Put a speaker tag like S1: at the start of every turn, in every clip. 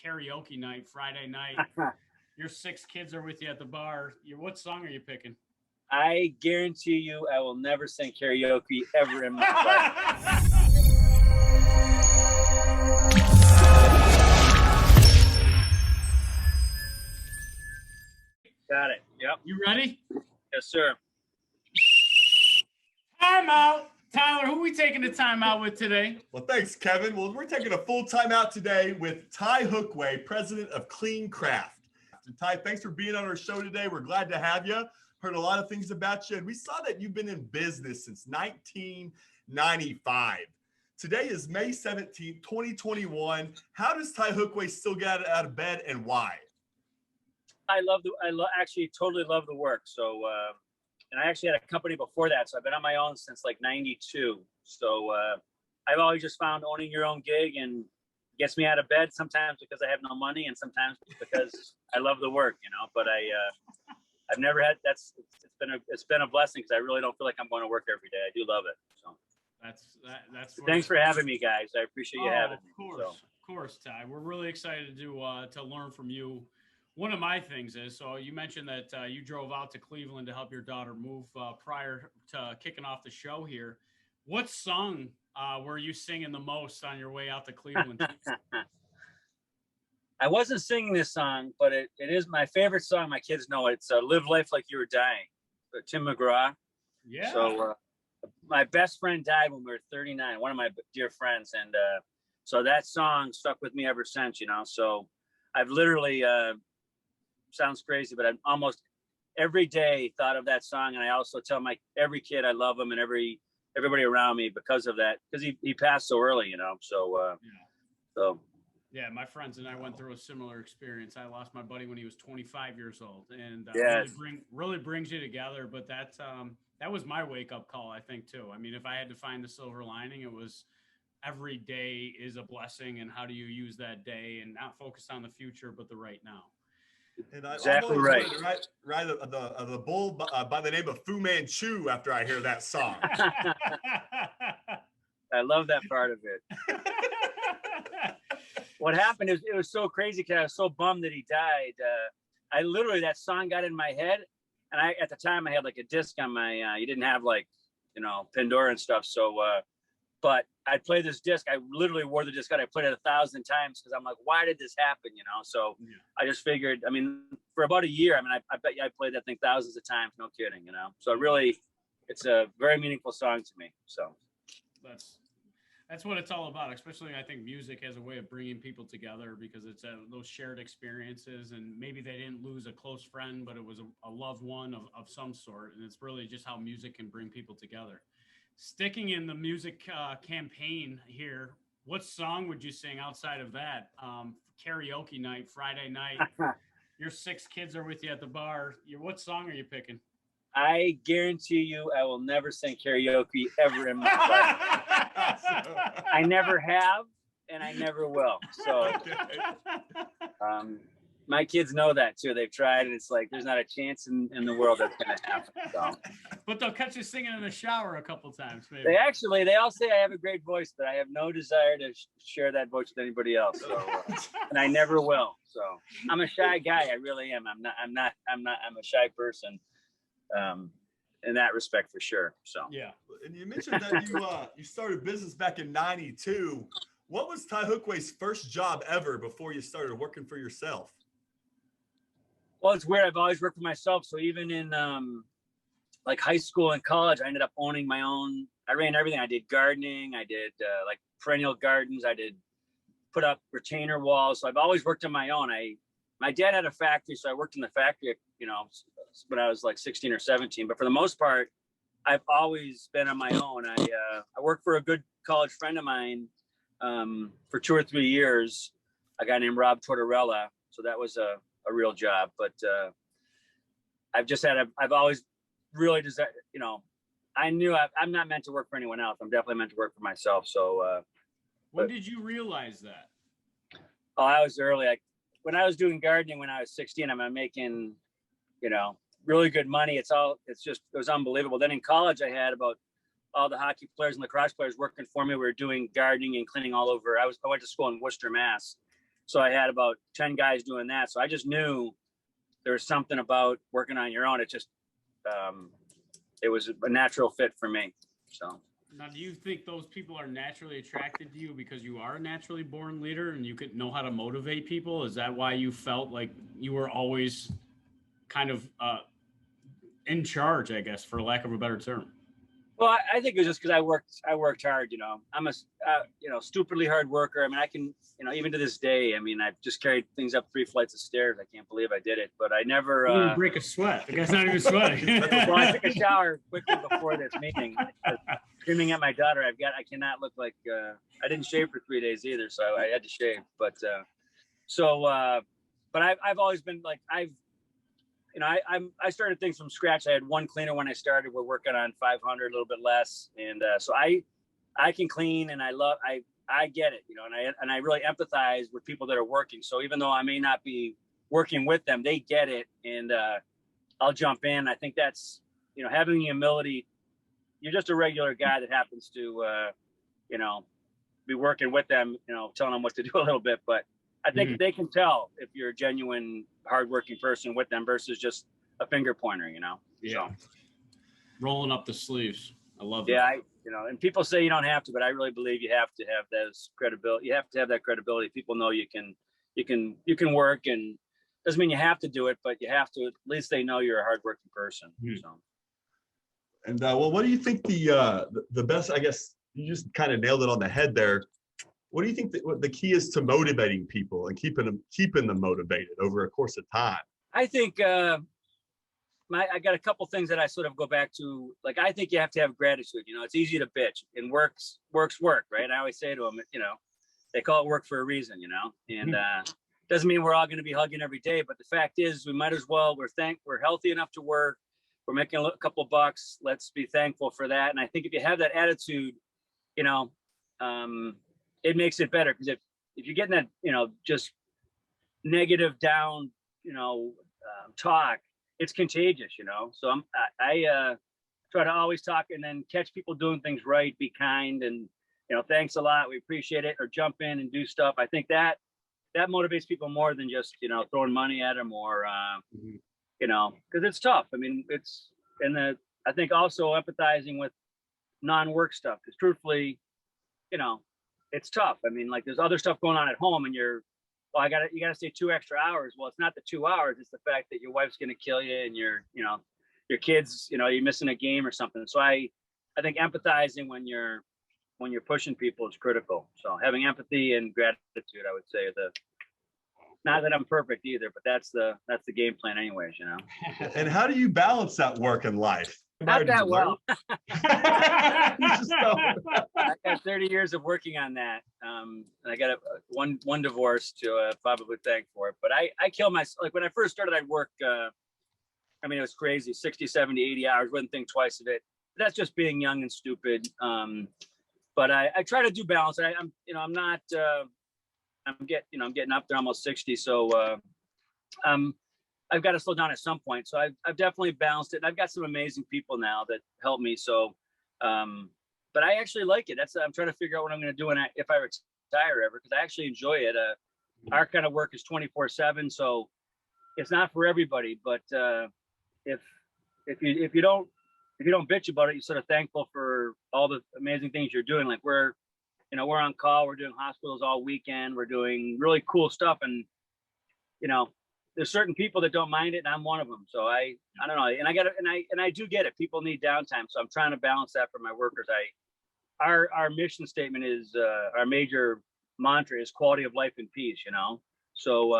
S1: karaoke night, Friday night. Your 6 kids are with you at the bar. What song are you picking?
S2: I guarantee you I will never sing karaoke ever in my life. Got it. Yep.
S1: You ready?
S2: Yes, sir.
S1: Timeout. Tyler, who are we taking the timeout with today?
S3: Well, thanks, Kevin. Well, we're taking a full timeout today with Ty Hookway, president of CleanCraft. And Ty, thanks for being on our show today. We're glad to have you. Heard a lot of things about you, and we saw that you've been in business since 1995. Today is May 17th, 2021. How does Ty Hookway still get out of bed, and why?
S2: I actually totally love the work. So, and I actually had a company before that. So I've been on my own since like 92. So I've always just found owning your own gig and gets me out of bed sometimes because I have no money and sometimes because I love the work, but I've never had, it's been a blessing because I really don't feel like I'm going to work every day. I do love it. So
S1: that's
S2: thanks for having me, guys. I appreciate you having me.
S1: Of course, Ty. We're really excited to learn from you. One of my things is, so you mentioned that you drove out to Cleveland to help your daughter move prior to kicking off the show here. What song were you singing the most on your way out to Cleveland?
S2: I wasn't singing this song, but it is my favorite song. My kids know it. It's Live Life Like You Were Dying, Tim McGraw.
S1: Yeah.
S2: So my best friend died when we were 39, one of my dear friends. And so that song stuck with me ever since, So I've literally, sounds crazy, but I've almost every day thought of that song. And I also tell every kid I love him and everybody around me because of that, because he passed so early, So,
S1: yeah, my friends and I went through a similar experience. I lost my buddy when he was 25 years old, and
S2: yes.
S1: really brings you together. But that was my wake up call, I think, too. I mean, if I had to find the silver lining, it was every day is a blessing, and how do you use that day and not focus on the future, but the right now.
S3: And
S2: exactly right.
S3: Right, the bull by the name of Fu Manchu after I hear that song.
S2: I love that part of it. What happened is it was so crazy because I was so bummed that he died. I literally, that song got in my head, and at the time I had like a disc on my. You didn't have like, Pandora and stuff. So, but I played this disc. I literally wore the disc out. I played it 1,000 times because I'm like, why did this happen? So yeah. I just figured. I mean, for about a year, I bet you I played that thing thousands of times. No kidding. So really, it's a very meaningful song to me. So
S1: that's what it's all about. Especially, I think music has a way of bringing people together because it's those shared experiences, and maybe they didn't lose a close friend, but it was a loved one of some sort. And it's really just how music can bring people together. Sticking in the music campaign here, what song would you sing outside of that? Karaoke night, Friday night. Your 6 kids are with you at the bar. What song are you picking?
S2: I guarantee you I will never sing karaoke ever in my life. I never have, and I never will. So my kids know that too. They've tried, and it's like there's not a chance in the world that's going to happen. So.
S1: But they'll catch you singing in the shower a couple times, maybe.
S2: They all say I have a great voice, but I have no desire to share that voice with anybody else. So, and I never will. So I'm a shy guy. I really am. I'm a shy person. In that respect, for sure. So
S3: yeah. And you mentioned that you started business back in '92. What was Ty Hookway's first job ever before you started working for yourself?
S2: Well, it's weird. I've always worked for myself. So even in like high school and college, I ended up owning my own. I ran everything. I did gardening. I did like perennial gardens. I did put up retainer walls. So I've always worked on my own. My dad had a factory, so I worked in the factory, when I was like 16 or 17. But for the most part, I've always been on my own. I worked for a good college friend of mine for 2 or 3 years, a guy named Rob Tortorella. So that was a real job. But I've always really desired, I knew I'm not meant to work for anyone else. I'm definitely meant to work for myself. So
S1: when did you realize that?
S2: Oh, I was early. When I was doing gardening when I was 16, I'm making, really good money. It was unbelievable. Then in college, I had about all the hockey players and lacrosse players working for me. We were doing gardening and cleaning all over. I went to school in Worcester, Mass. So I had about 10 guys doing that. So I just knew there was something about working on your own. It just, it was a natural fit for me. So.
S1: Now, do you think those people are naturally attracted to you because you are a naturally born leader and you could know how to motivate people? Is that why you felt like you were always kind of in charge, I guess, for lack of a better term?
S2: Well, I think it was just because I worked hard. I'm a stupidly hard worker. I mean, I can, even to this day, I mean, I've just carried things up 3 flights of stairs. I can't believe I did it, but I never
S1: You didn't break a sweat. The guy's not even sweating.
S2: Well, I took a shower quickly before this meeting, screaming at my daughter. I cannot look like I didn't shave for 3 days either, so I had to shave. But I've always been like I started things from scratch. I had one cleaner when I started. We're working on 500, a little bit less, and so I can clean, and I get it, and I really empathize with people that are working. So even though I may not be working with them, they get it, and I'll jump in. I think that's having the humility. You're just a regular guy that happens to be working with them, telling them what to do a little bit, but I think they can tell if you're a genuine, hardworking person with them versus just a finger pointer,
S1: Yeah. So. Rolling up the sleeves. I love
S2: that.
S1: Yeah,
S2: and people say you don't have to, but I really believe you have to have those credibility. You have to have that credibility. People know you can work, and doesn't mean you have to do it, but you have to, at least they know you're a hardworking person. So.
S3: And well, what do you think the best, I guess you just kind of nailed it on the head there. What do you think what the key is to motivating people and keeping them motivated over a course of time?
S2: I think I got a couple things that I sort of go back to. Like, I think you have to have gratitude. It's easy to bitch, and work's work, right? I always say to them, they call it work for a reason, and doesn't mean we're all going to be hugging every day. But the fact is, we might as well. We're healthy enough to work. We're making a couple bucks. Let's be thankful for that. And I think if you have that attitude, it makes it better, because if you're getting that, just negative down, talk, it's contagious, So I try to always talk and then catch people doing things right, be kind, and, thanks a lot, we appreciate it, or jump in and do stuff. I think that motivates people more than just, throwing money at them or, because it's tough. I mean, I think also empathizing with non-work stuff, because truthfully, it's tough. I mean, like, there's other stuff going on at home, and you gotta stay 2 extra hours. Well, it's not the 2 hours, it's the fact that your wife's gonna kill you, and your kids, you're missing a game or something. So I think empathizing when you're pushing people is critical. So having empathy and gratitude, I would say, not that I'm perfect either, but that's the game plan anyways,
S3: And how do you balance that work and life?
S2: Not that well. I
S3: I
S2: got 30 years of working on that. And I got one divorce to probably thank for it. But I kill myself. Like, when I first started, I'd work, it was crazy, 60, 70, 80 hours, wouldn't think twice of it. But that's just being young and stupid. But I try to do balance. I'm getting up there, almost 60. So I've got to slow down at some point. So I've definitely balanced it. And I've got some amazing people now that help me. So, but I actually like it. I'm trying to figure out what I'm going to do if I retire ever, because I actually enjoy it. Our kind of work is 24/7. So it's not for everybody, but if you don't bitch about it, you're sort of thankful for all the amazing things you're doing. Like, we're on call, we're doing hospitals all weekend, we're doing really cool stuff. And, there's certain people that don't mind it, and I'm one of them. So I don't know. And I do get it. People need downtime. So I'm trying to balance that for my workers. Our mission statement is, our major mantra is quality of life and peace, So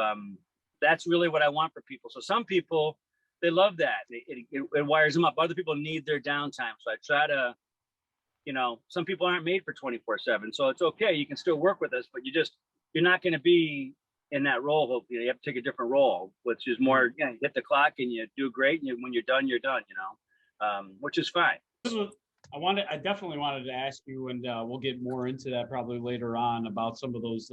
S2: that's really what I want for people. So some people, they love that. It wires them up. Other people need their downtime. So I try to, some people aren't made for 24/7. So it's okay. You can still work with us, but you're not going to be in that role. You have to take a different role, which is more, you hit the clock and you do great. And when you're done, which is fine.
S1: I definitely wanted to ask you, and we'll get more into that probably later on, about some of those,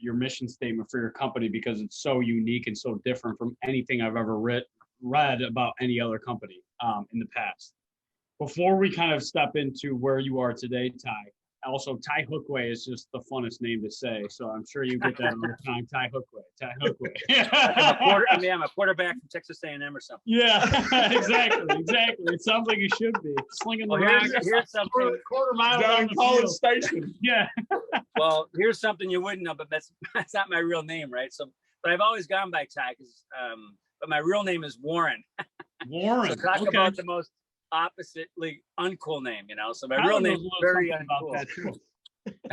S1: your mission statement for your company, because it's so unique and so different from anything I've ever read about any other company in the past. Before we kind of step into where you are today, Ty, Also, Ty Hookway is just the funnest name to say. So I'm sure you get that all the time. Ty Hookway. Ty Hookway.
S2: I'm a quarterback from Texas A&M or something.
S1: Yeah, exactly. It sounds like you should be slinging the rock.
S2: Here's something.
S1: Quarter mile
S3: Down
S1: down
S3: in
S1: the
S3: College
S1: field.
S3: Station.
S1: Yeah.
S2: Well, here's something you wouldn't know, but that's not my real name, right? So, but I've always gone by Ty, but my real name is Warren.
S1: Warren.
S2: So talk about the most oppositely uncool name, So my real name is very uncool.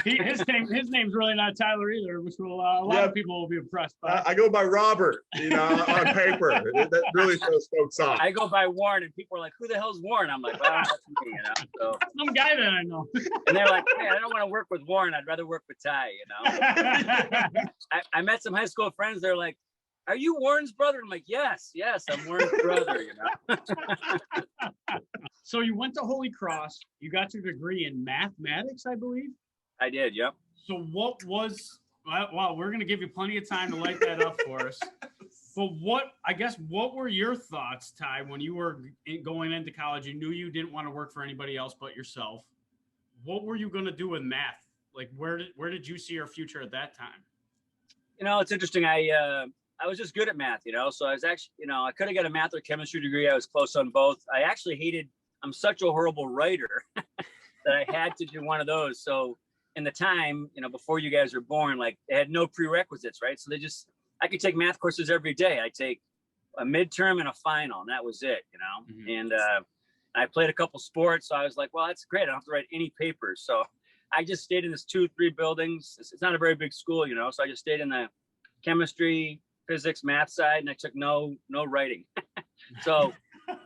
S1: His name's really not Tyler either, which will a lot of people will be impressed by.
S3: I go by Robert, on paper. That really throws folks off.
S2: I go by Warren, and people are like, "Who the hell's Warren?" I'm like, "Well, that's me," So
S1: some guy that I know.
S2: And they're like, "Man, I don't want to work with Warren. I'd rather work with Ty." I met some high school friends. They're like, "Are you Warren's brother?" I'm like, "Yes, I'm Warren's brother."
S1: So you went to Holy Cross. You got your degree in mathematics, I believe.
S2: I did, yep.
S1: So what was, well, we're going to give you plenty of time to light that up for us. But what were your thoughts, Ty, when you were going into college? You knew you didn't want to work for anybody else but yourself. What were you going to do with math? Like, where did you see your future at that time?
S2: It's interesting. I was just good at math, so I was actually, I could have got a math or chemistry degree. I was close on both. I actually I'm such a horrible writer that I had to do one of those. So in the time, before you guys were born, like they had no prerequisites, right? So I could take math courses every day. I take a midterm and a final, and that was it,
S1: Mm-hmm.
S2: And I played a couple sports. So I was like, well, that's great. I don't have to write any papers. So I just stayed in this 2-3 buildings. It's not a very big school, so I just stayed in the chemistry, physics, math side, and I took no writing. So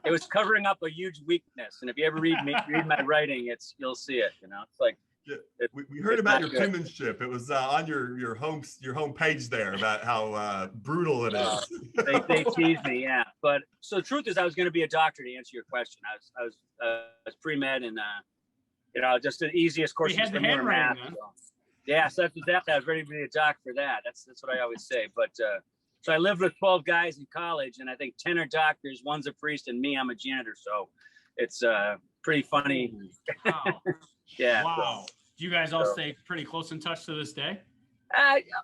S2: it was covering up a huge weakness. And if you ever read my writing, you'll see it. It's like,
S3: yeah, we heard about your penmanship. It was on your home page there about how brutal it is.
S2: They teased me, yeah. But so the truth is, I was going to be a doctor. To answer your question, I was pre-med and just the easiest courses for me were math. So. Yeah, so that's exactly. I was ready to be a doc for that. That's what I always say. But so I lived with 12 guys in college, and I think 10 are doctors, one's a priest, and me, I'm a janitor. So it's pretty funny.
S1: Wow.
S2: Yeah.
S1: Wow. Do you guys all stay pretty close in touch to this day?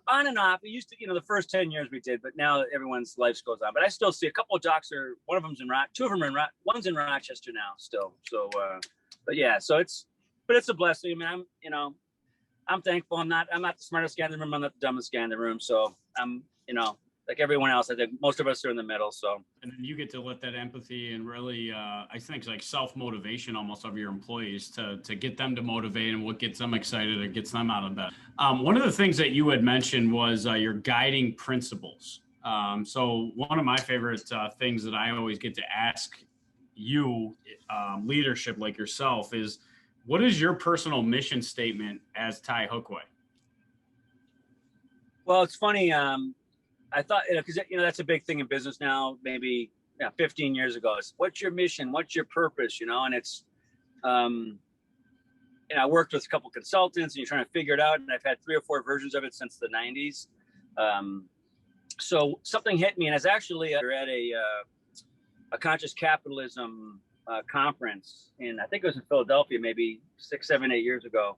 S2: On and off. We used to, the first 10 years we did, but now everyone's life goes on. But I still see a couple of docs one of them's in two of them are one's in Rochester now still. So, but yeah, so it's a blessing. I mean, I'm thankful. I'm not the smartest guy in the room. I'm not the dumbest guy in the room. So I'm, like everyone else, I think most of us are in the middle. So, and then
S1: you get to let that empathy and really, I think, like self-motivation almost of your employees to get them to motivate and what gets them excited and gets them out of bed. One of the things that you had mentioned was your guiding principles. So one of my favorite things that I always get to ask you, leadership like yourself, is what is your personal mission statement as Ty Hookway?
S2: Well, it's funny. I thought, because that's a big thing in business now. Maybe 15 years ago, it's what's your mission, what's your purpose, and it's, I worked with a couple consultants, and you're trying to figure it out. And I've had 3 or 4 versions of it since the 90s. So something hit me, and it's actually at a conscious capitalism conference, and I think it was in Philadelphia, maybe 6, 7, 8 years ago.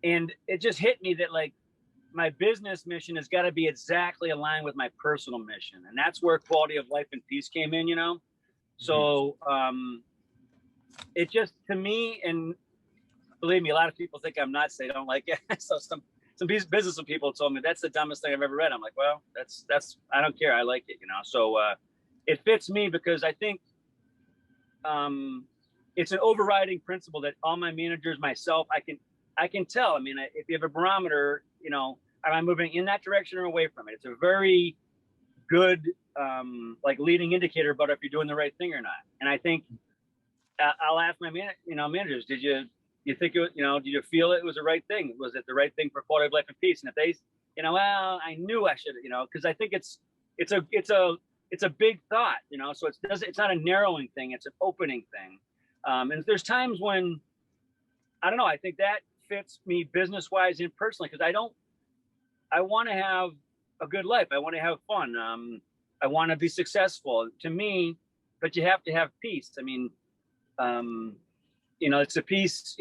S2: And it just hit me that like, my business mission has got to be exactly aligned with my personal mission. And that's where quality of life and peace came in, So it just, to me, and believe me, a lot of people think I'm nuts. They don't like it. So some business people told me that's the dumbest thing I've ever read. I'm like, well, that's, I don't care. I like it, So it fits me because I think it's an overriding principle that all my managers, myself, I can tell. I mean, if you have a barometer, am I moving in that direction or away from it? It's a very good, like leading indicator about if you're doing the right thing or not. And I think I'll ask my managers, did you think did you feel it was the right thing? Was it the right thing for quality of life and peace? And if they, well, I knew I should, because I think it's a big thought, so it's not a narrowing thing. It's an opening thing. And there's times when, I don't know, I think that fits me business wise and personally, because I want to have a good life. I want to have fun. I want to be successful to me, but you have to have peace. I mean, it's a peace.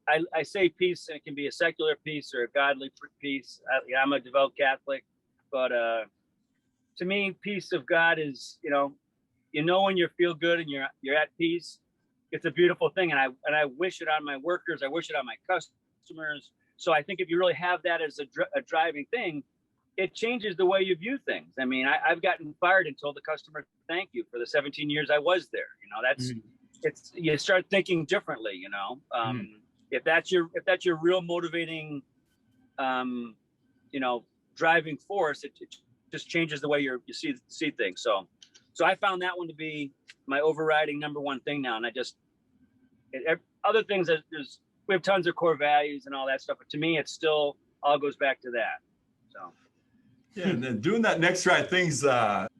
S2: I say peace, and it can be a secular peace or a godly peace. I'm a devout Catholic, but to me, peace of God is, when you feel good and you're at peace. It's a beautiful thing, and I wish it on my workers. I wish it on my customers. So I think if you really have that as a driving thing, it changes the way you view things. I mean, I've gotten fired and told the customer thank you for the 17 years I was there. It's you start thinking differently. If that's your real motivating, driving force, it just changes the way you see things. So I found that one to be my overriding number one thing now. And other things, we have tons of core values and all that stuff, but to me, it still all goes back to that. So.
S3: Yeah, and then doing that next right thing's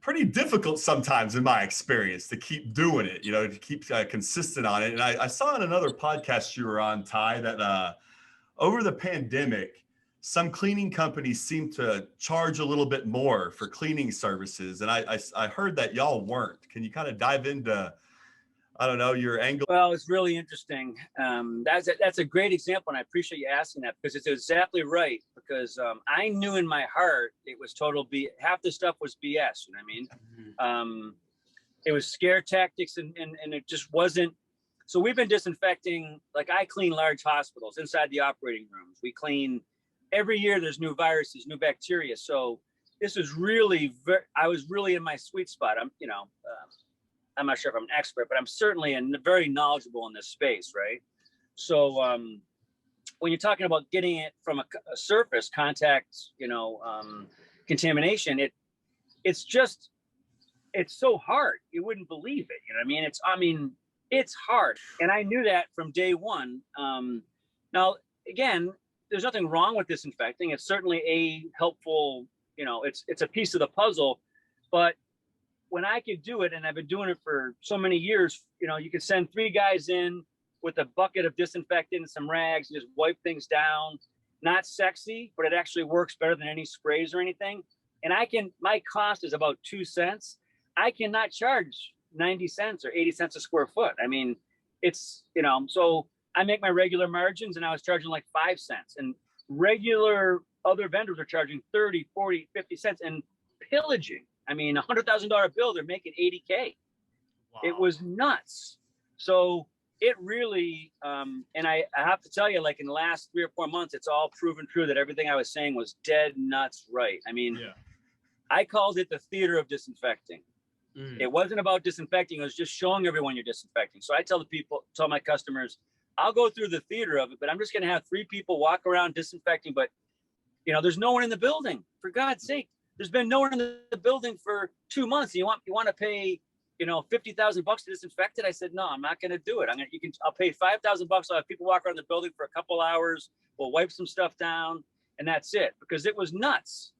S3: pretty difficult sometimes in my experience to keep doing it, to keep consistent on it. And I saw in another podcast you were on, Ty, that over the pandemic, some cleaning companies seem to charge a little bit more for cleaning services. And I heard that y'all weren't. Can you kind of dive into, I don't know, your angle?
S2: Well, it's really interesting. That's a great example, and I appreciate you asking that, because it's exactly right. Because I knew in my heart it was total BS. Half the stuff was BS. You know what I mean? It was scare tactics, and it just wasn't. So we've been disinfecting. Like, I clean large hospitals inside the operating rooms. We clean every year. There's new viruses, new bacteria. So this is really I was really in my sweet spot. I'm not sure if I'm an expert, but I'm certainly very knowledgeable in this space, right? So when you're talking about getting it from a surface contact, contamination, it's so hard. You wouldn't believe it. You know what I mean? It's hard. And I knew that from day one. Now, again, there's nothing wrong with disinfecting. It's certainly a helpful, it's a piece of the puzzle, but when I could do it, and I've been doing it for so many years, you could send 3 guys in with a bucket of disinfectant and some rags and just wipe things down. Not sexy, but it actually works better than any sprays or anything. And my cost is about 2 cents. I cannot charge 90 cents or 80 cents a square foot. I mean, it's, so I make my regular margins, and I was charging like 5 cents, and regular other vendors are charging 30, 40, 50 cents and pillaging. I mean, $100,000 bill, they're making 80K. Wow. It was nuts. So it really, and I have to tell you, like, in the last 3 or 4 months, it's all proven true that everything I was saying was dead nuts right. I mean, I called it the theater of disinfecting. It wasn't about disinfecting. It was just showing everyone you're disinfecting. So I tell my customers, I'll go through the theater of it, but I'm just going to have 3 people walk around disinfecting. But, there's no one in the building, for God's sake. There's been no one in the building for 2 months. You want to pay, $50,000 to disinfect it? I said, no, I'm not going to do it. I'll pay $5,000. I'll have people walk around the building for a couple hours. We'll wipe some stuff down, and that's it, because it was nuts.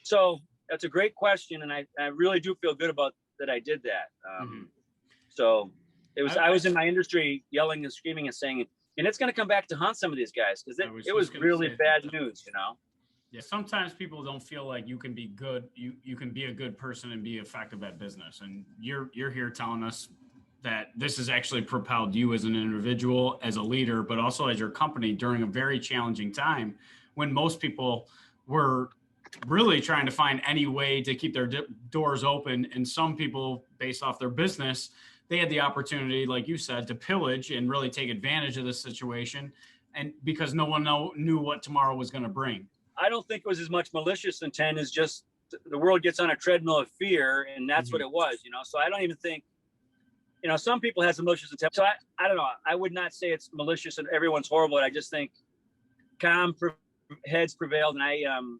S2: So that's a great question, and I really do feel good about that I did that. So I was in my industry yelling and screaming and saying, and it's going to come back to haunt some of these guys, because it was really bad news,
S1: Yeah, sometimes people don't feel like you can be good. You can be a good person and be effective at business. And you're here telling us that this has actually propelled you as an individual, as a leader, but also as your company during a very challenging time when most people were really trying to find any way to keep their doors open. And some people, based off their business, they had the opportunity, like you said, to pillage and really take advantage of this situation. And because no one knew what tomorrow was going to bring.
S2: I don't think it was as much malicious intent as just the world gets on a treadmill of fear, and that's what it was, So I don't even think, some people have some malicious intent. So I don't know. I would not say it's malicious and everyone's horrible. I just think calm heads prevailed, and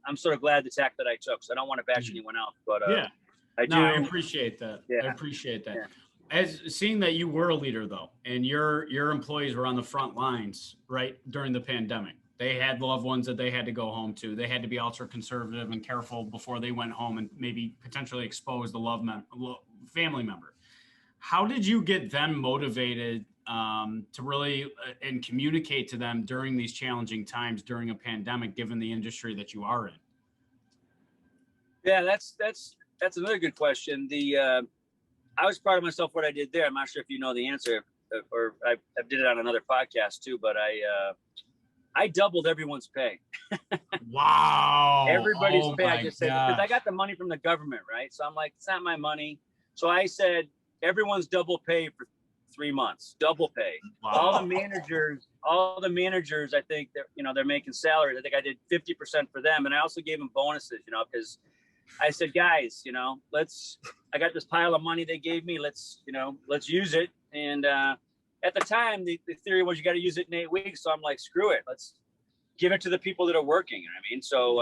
S2: I'm sort of glad the tack that I took. So I don't want to bash anyone else, but
S1: I appreciate that.
S2: Yeah.
S1: I appreciate that.
S2: Yeah.
S1: As seeing that you were a leader, though, and your employees were on the front lines right during the pandemic. They had loved ones that they had to go home to. They had to be ultra conservative and careful before they went home and maybe potentially expose the family member. How did you get them motivated to really and communicate to them during these challenging times during a pandemic, given the industry that you are in?
S2: Yeah, that's another good question. I was proud of myself what I did there. I'm not sure if you know the answer. or I did it on another podcast too, but I doubled everyone's pay.
S1: Wow.
S2: Everybody's
S1: Oh
S2: pay. I
S1: my
S2: just said, because I
S1: gosh.
S2: got the money from the government, right? So I'm like, it's not my money. So I said, everyone's double pay for 3 months, double pay.
S1: Wow.
S2: All the managers, I think they're making salaries. I think I did 50% for them. And I also gave them bonuses, because I said, guys, I got this pile of money they gave me. Let's use it. And at the time, the theory was you got to use it in 8 weeks. So I'm like, screw it. Let's give it to the people that are working. You know what I mean? So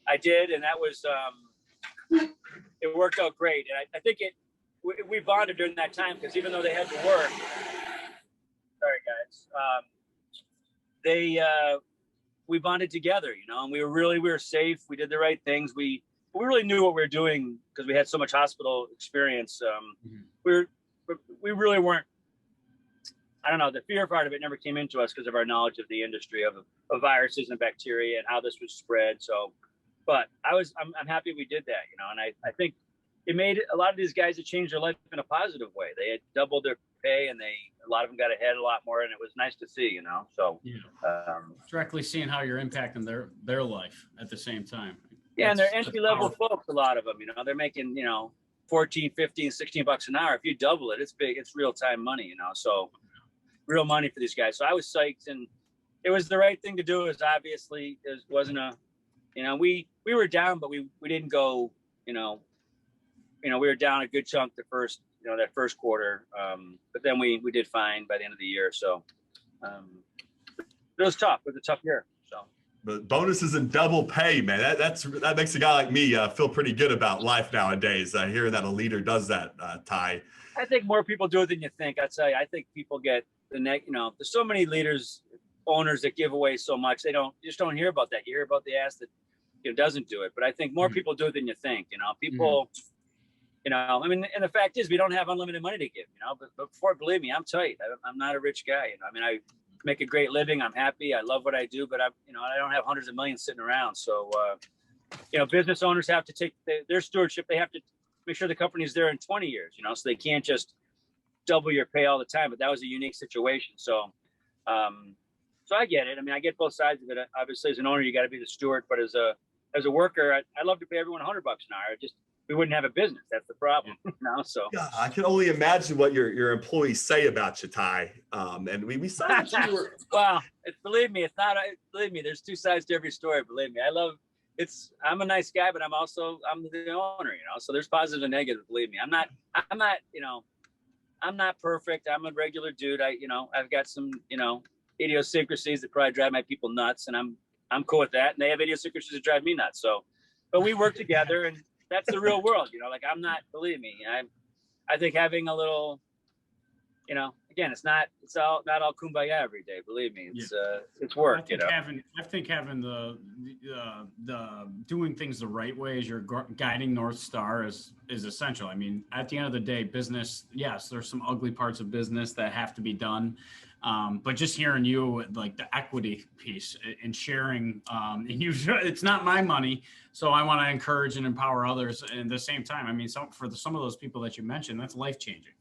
S2: I did. And that was, it worked out great. And I think we bonded during that time, because even though they had to work, sorry guys, we bonded together, and we were safe. We did the right things. We really knew what we were doing because we had so much hospital experience. We really weren't, I don't know, the fear part of it never came into us because of our knowledge of the industry of viruses and bacteria and how this was spread. So, but I'm happy we did that, and I think it made a lot of these guys that changed their life in a positive way. They had doubled their pay, and a lot of them got ahead a lot more, and it was nice to see, So
S1: directly seeing how you're impacting their life at the same time.
S2: Yeah, and they're entry-level folks, a lot of them, they're making, 14, 15, 16 bucks an hour. If you double it, it's big, it's real-time money, so real money for these guys. So I was psyched, and it was the right thing to do. It wasn't we were down, but we didn't go, we were down a good chunk the first, that first quarter. But then we did fine by the end of the year. So it was tough. It was a tough year. So.
S3: But bonuses and double pay, man, that makes a guy like me feel pretty good about life nowadays. Hearing that a leader does that, Ty.
S2: I think more people do it than you think. I tell you, I think people get there's so many leaders, owners that give away so much. You just don't hear about that. You hear about the ass that doesn't do it. But I think more people do it than you think. People. I mean, and the fact is, we don't have unlimited money to give. But before, believe me, I'm tight. I'm not a rich guy. I mean, I make a great living. I'm happy. I love what I do. But I don't have hundreds of millions sitting around. So, business owners have to take their stewardship. They have to make sure the company's there in 20 years. So they can't just double your pay all the time. But that was a unique situation. So, so I get it. I mean, I get both sides of it. Obviously, as an owner, you got to be the steward. But as a worker, I'd love to pay everyone $100 an hour. We wouldn't have a business. That's the problem. So
S3: yeah, I can only imagine what your employees say about you, Ty. And we saw that you were.
S2: Well, believe me, it's not. Believe me, there's two sides to every story. Believe me, I'm a nice guy, but I'm the owner. So there's positive and negative. Believe me, I'm not perfect. I'm a regular dude. I've got some idiosyncrasies that probably drive my people nuts, and I'm cool with that. And they have idiosyncrasies that drive me nuts. So, but we work together, and that's the real world, I'm not, believe me, I think having a little, again, it's not all kumbaya every day. Believe me, it's work,
S1: I think having the doing things the right way as your guiding North Star is essential. I mean, at the end of the day, business, yes, there's some ugly parts of business that have to be done. But just hearing you, like the equity piece and sharing, and it's not my money. So I want to encourage and empower others. And at the same time, I mean, for some of those people that you mentioned, that's life-changing.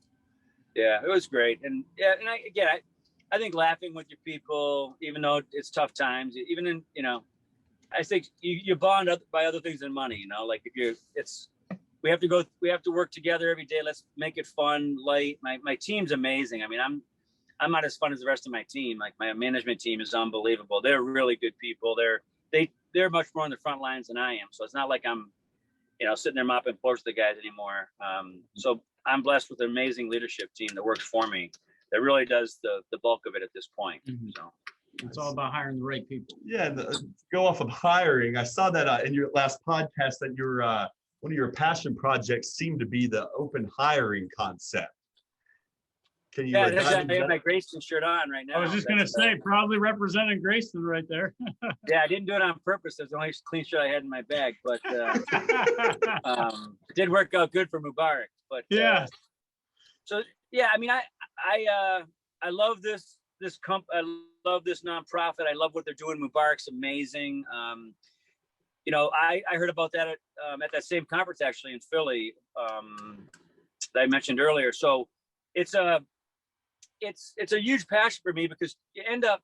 S2: Yeah, it was great. And yeah, and I think laughing with your people, even though it's tough times, even in, I think you bond by other things than money, like we have to work together every day. Let's make it fun, light. My team's amazing. I mean, I'm not as fun as the rest of my team. Like my management team is unbelievable. They're really good people. They're much more on the front lines than I am. So it's not like I'm, sitting there mopping floors with the guys anymore. So I'm blessed with an amazing leadership team that works for me. That really does the bulk of it at this point.
S1: Mm-hmm.
S2: So
S1: it's all about hiring the right people.
S3: Yeah, go off of hiring. I saw that in your last podcast that your one of your passion projects seemed to be the open hiring concept. Can you?
S2: Yeah, I have my Grayson shirt on right now.
S1: I was just going to say, probably representing Grayson right there.
S2: Yeah, I didn't do it on purpose. It was the only clean shirt I had in my bag, but it did work out good for Mubarak. But
S1: yeah.
S2: So yeah, I mean, I love this I love this nonprofit. I love what they're doing. Mubarak's amazing. I heard about that at that same conference actually in Philly that I mentioned earlier. So it's it's a huge passion for me because you end up.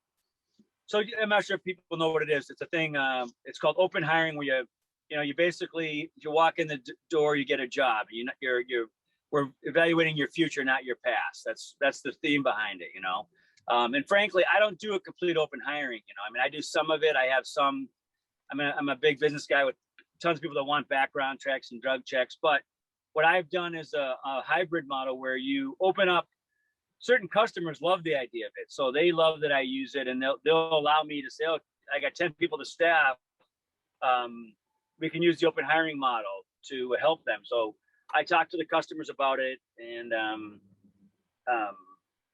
S2: So I'm not sure if people know what it is. It's a thing. It's called open hiring, where you basically you walk in the door, you get a job. We're evaluating your future, not your past. That's the theme behind it, And frankly, I don't do a complete open hiring. I mean, I do some of it. I have some. I'm a big business guy with tons of people that want background checks and drug checks. But what I've done is a hybrid model where you open up. Certain customers love the idea of it, so they love that I use it, and they'll allow me to say, "Oh, I got 10 people to staff. We can use the open hiring model to help them." So I talk to the customers about it, and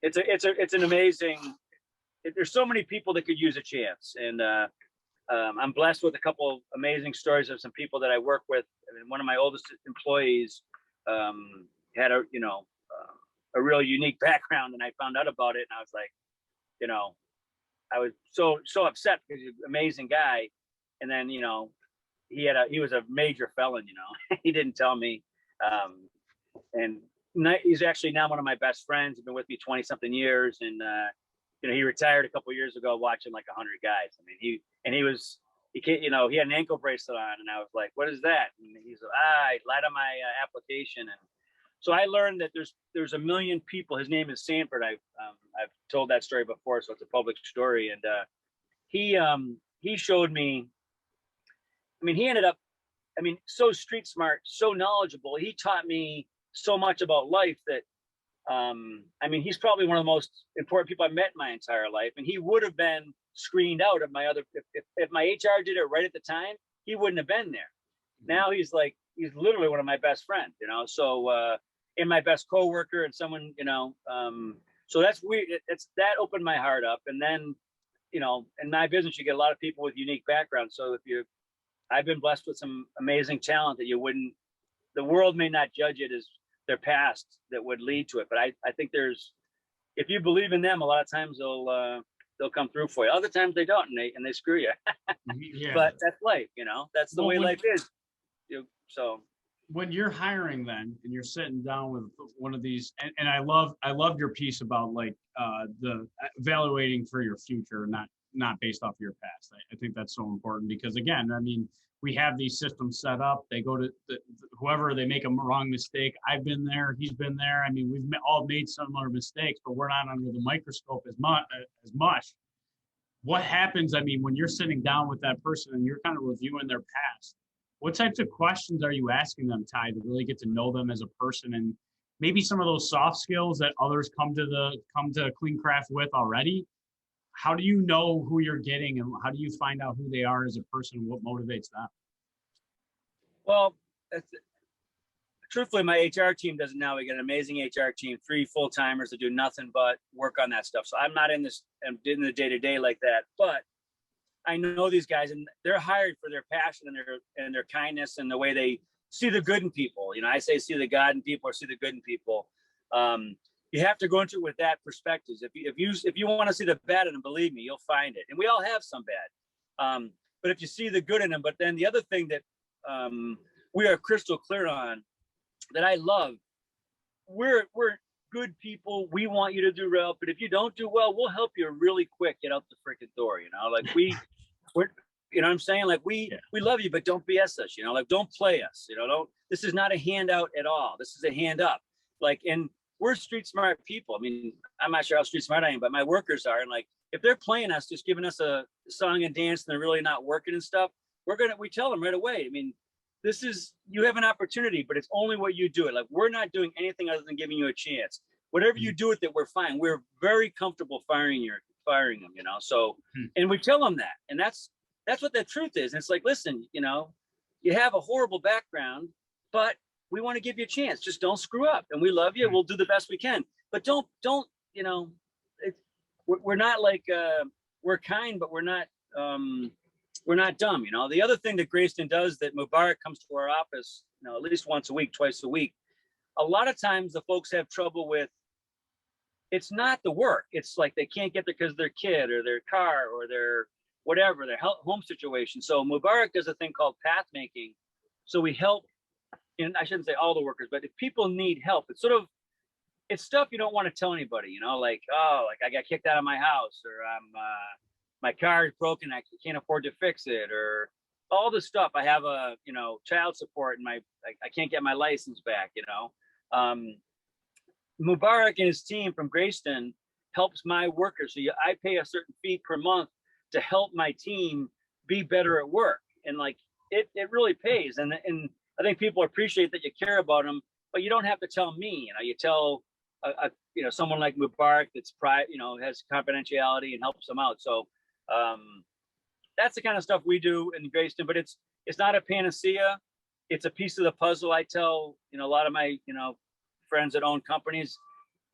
S2: it's an amazing. There's so many people that could use a chance, and I'm blessed with a couple of amazing stories of some people that I work with. I mean, one of my oldest employees had a real unique background, and I found out about it, and I was like, I was so upset because he's an amazing guy, and then he was a major felon. He didn't tell me, and he's actually now one of my best friends. He's been with me 20 something years, and he retired a couple of years ago watching like 100 guys. I mean, he had an ankle bracelet on, and I was like, "What is that?" And he's like, "I lied on my application." And so I learned that there's a million people. His name is Sanford. I've told that story before, so it's a public story. And he showed me. I mean, he ended up. I mean, so street smart, so knowledgeable. He taught me so much about life that. I mean, he's probably one of the most important people I've met in my entire life, and he would have been screened out of my other. If my HR did it right at the time, he wouldn't have been there. Now he's literally one of my best friends. So. And my best coworker and someone, so that's weird. That opened my heart up. And then, in my business, you get a lot of people with unique backgrounds. So I've been blessed with some amazing talent that the world may not judge it as their past that would lead to it. But I think if you believe in them, a lot of times they'll come through for you. Other times they don't, and they screw you.
S1: Yeah.
S2: But that's life, that's the way life is. So.
S1: When you're hiring then, and you're sitting down with one of these, and I love your piece about like the evaluating for your future, not based off your past. I think that's so important because again, I mean, we have these systems set up. They go to whoever, they make a wrong mistake. I've been there. He's been there. I mean, we've all made similar mistakes, but we're not under the microscope as much. What happens? I mean, when you're sitting down with that person and you're kind of reviewing their past, what types of questions are you asking them, Ty, to really get to know them as a person, and maybe some of those soft skills that others come to CleanCraft with already? How do you know who you're getting, and how do you find out who they are as a person, and what motivates them?
S2: Well, truthfully, my HR team does it now. We got an amazing HR team, 3 full-timers that do nothing but work on that stuff. So I'm not in the day-to-day like that, but I know these guys, and they're hired for their passion and their kindness and the way they see the good in people. I say see the God in people or see the good in people. You have to go into it with that perspective. If you want to see the bad in them, believe me, you'll find it. And we all have some bad. But if you see the good in them, but then the other thing that we are crystal clear on that I love, we're good people. We want you to do well, but if you don't do well, we'll help you really quick get out the freaking door. Like we're, you know what I'm saying? Like we love you, but don't BS us. Like don't play us. This is not a handout at all. This is a hand up. And we're street smart people. I mean, I'm not sure how street smart I am, but my workers are. And like if they're playing us, just giving us a song and dance, and they're really not working and stuff, we tell them right away. I mean, you have an opportunity, but it's only what you do it. Like we're not doing anything other than giving you a chance. Whatever you do with it, we're fine. We're very comfortable firing them, So, and we tell them that, and that's what the truth is. And it's like, listen, you have a horrible background, but we want to give you a chance. Just don't screw up, and we love you. We'll do the best we can, but don't. We're not like we're kind, but we're not dumb. The other thing that Grayston does that Mubarak comes to our office, at least once a week, twice a week. A lot of times the folks have trouble with. It's not the work. It's like they can't get there because of their kid or their car or their whatever, their home situation. So Mubarak does a thing called path making. So we help, and I shouldn't say all the workers, but if people need help, it's sort of it's stuff you don't want to tell anybody, you know, like, oh, like I got kicked out of my house, or my car is broken, I can't afford to fix it, or all the stuff. I have a, you know, child support, and I can't get my license back, you know. Mubarak and his team from Grayston helps my workers. So I pay a certain fee per month to help my team be better at work. And like, it really pays. And I think people appreciate that you care about them, but you don't have to tell me, you know, you tell you know, someone like Mubarak that's you know, has confidentiality and helps them out. So that's the kind of stuff we do in Grayston, but it's not a panacea. It's a piece of the puzzle. I tell, you know, a lot of my, you know, friends that own companies,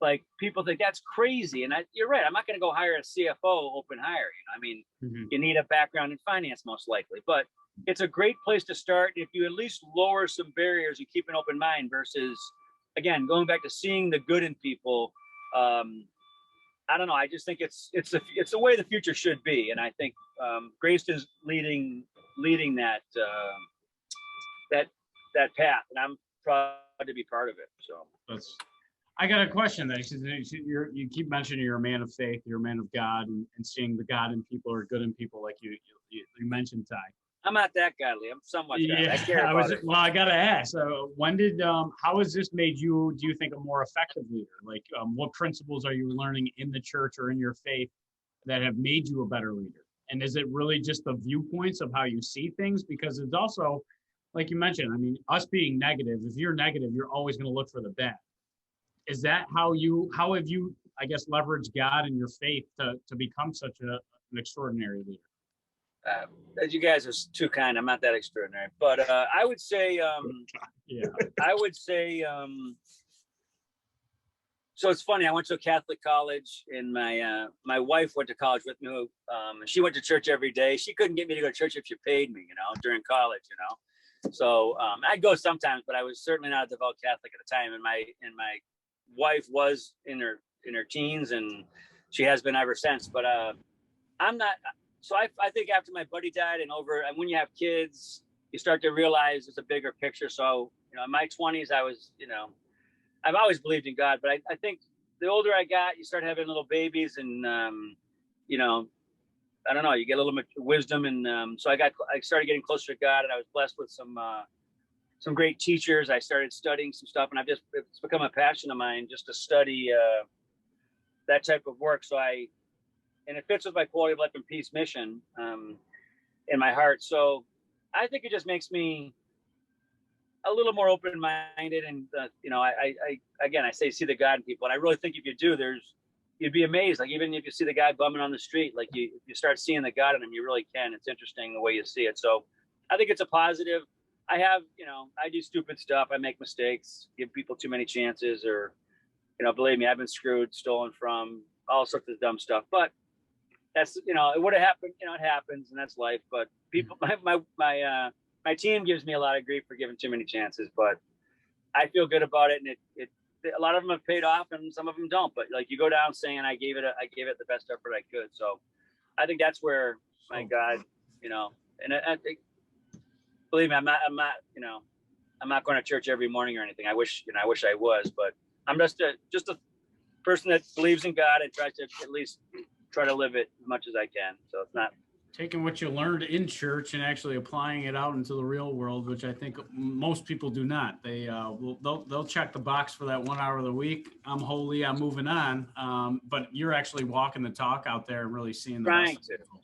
S2: like, people think that's crazy. And you're right. I'm not going to go hire a CFO open hire. You know, I mean, you need a background in finance most likely, but it's a great place to start. If you at least lower some barriers and keep an open mind versus, again, going back to seeing the good in people. I don't know. I just think it's the way the future should be. And I think Grayston's leading that that path, and I'm proud to be part of it. So
S1: I got a question then. You keep mentioning you're a man of faith, you're a man of God, and seeing the God in people or good in people, like you mentioned, Ty.
S2: I'm not that godly. I'm somewhat godly.
S1: Yeah,
S2: I care about it.
S1: Well, I gotta ask. How has this made you, do you think, a more effective leader? Like, what principles are you learning in the church or in your faith that have made you a better leader? And is it really just the viewpoints of how you see things? Because it's also, like you mentioned, I mean, us being negative, if you're negative, you're always going to look for the bad. Is that how have you, I guess, leveraged God and your faith to become such an extraordinary leader?
S2: You guys are too kind. I'm not that extraordinary, but I would say, so it's funny. I went to a Catholic college, and my wife went to college with me. She went to church every day. She couldn't get me to go to church if she paid me, you know, during college, you know. So I'd go sometimes, but I was certainly not a devout Catholic at the time. And my wife was in her teens, and she has been ever since. But I'm not. So I think after my buddy died, and when you have kids, you start to realize it's a bigger picture. So, you know, in my 20s, I was, you know, I've always believed in God, but I think the older I got, you start having little babies, and you know, I don't know, you get a little bit of wisdom, and so I started getting closer to God, and I was blessed with some great teachers. I started studying some stuff, and it's become a passion of mine just to study that type of work. So and it fits with my quality of life and peace mission in my heart. So I think it just makes me a little more open-minded. And, you know, I say, see the God in people. And I really think if you do, you'd be amazed. Like, even if you see the guy bumming on the street, like you start seeing the God in him, you really can. It's interesting the way you see it. So I think it's a positive. I have, you know, I do stupid stuff. I make mistakes, give people too many chances, or, you know, believe me, I've been screwed, stolen from, all sorts of dumb stuff. But that's, you know, it would have happened, you know, it happens, and that's life. But people, my team gives me a lot of grief for giving too many chances, but I feel good about it. And a lot of them have paid off, and some of them don't, but like, you go down saying, I gave it the best effort I could. So I think that's where my God, you know, and I think, believe me, I'm not, you know, I'm not going to church every morning or anything. I wish I was, but I'm just a person that believes in God and tries to at least try to live it as much as I can. So it's not
S1: taking what you learned in church and actually applying it out into the real world, which I think most people do not. They'll check the box for that 1 hour of the week. I'm holy, I'm moving on. But you're actually walking the talk out there and really seeing the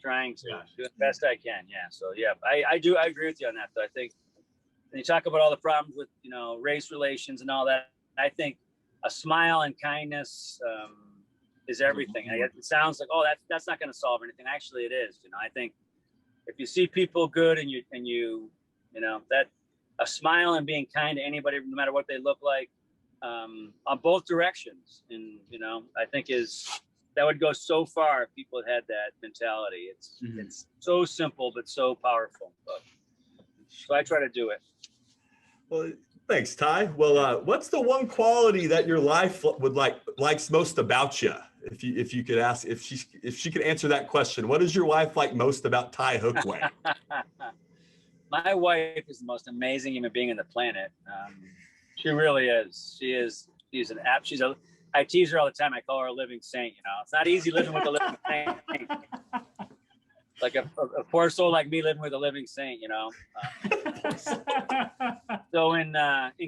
S2: trying to do the best I can. Yeah. So yeah, I agree with you on that. So I think when you talk about all the problems with, you know, race relations and all that, I think a smile and kindness is everything. It sounds like, oh, that's not going to solve anything. Actually, it is. You know, I think if you see people good and you know, that a smile and being kind to anybody, no matter what they look like, on both directions, and, you know, I think that would go so far if people had that mentality. It's so simple but so powerful. So I try to do it.
S3: Well, thanks, Ty. Well, what's the one quality that your life likes most about you? If you could ask, if she could answer that question, what does your wife like most about Ty Hookway?
S2: My wife is the most amazing human being on the planet. She really is. She's an app. I tease her all the time. I call her a living saint. You know, it's not easy living with a living saint. Like a poor soul like me living with a living saint. You know. So in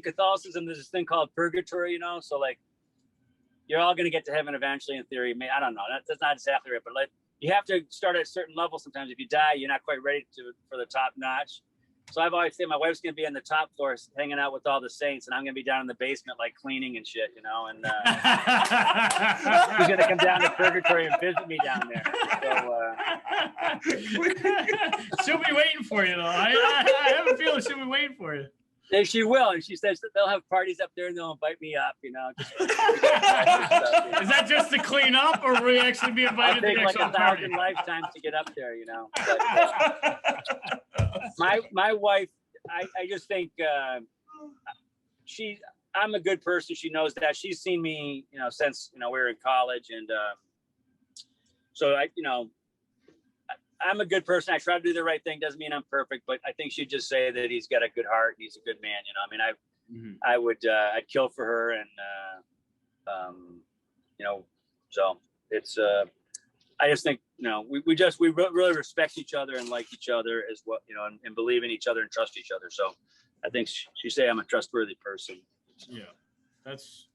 S2: Catholicism, there's this thing called purgatory. You know, so like you're all gonna get to heaven eventually. In theory, I don't know. That's not exactly right, but like you have to start at a certain level. Sometimes if you die, you're not quite ready for the top notch. So I've always said my wife's gonna be on the top floor, hanging out with all the saints, and I'm gonna be down in the basement, like cleaning and shit, you know. And she's gonna come down to purgatory and visit me down there. So
S1: she'll be waiting for you, though. I have a feeling she'll be waiting for you.
S2: and she will, and she says that they'll have parties up there and they'll invite me up, you know.
S1: Is that just to clean up, or will you actually be invited
S2: I'll
S1: to the
S2: take like
S1: actual
S2: 1,000
S1: party?
S2: lifetimes to get up there, you know. But, my wife, I just think I'm a good person. She knows that. She's seen me, you know, since, you know, we were in college. And so I'm a good person. I try to do the right thing. Doesn't mean I'm perfect, but I think she'd just say that he's got a good heart. And he's a good man. You know, I mean, I'd kill for her. And, you know, so it's, I just think, you know, we really respect each other and like each other as well, you know, and believe in each other and trust each other. So I think she say I'm a trustworthy person.
S1: Yeah, that's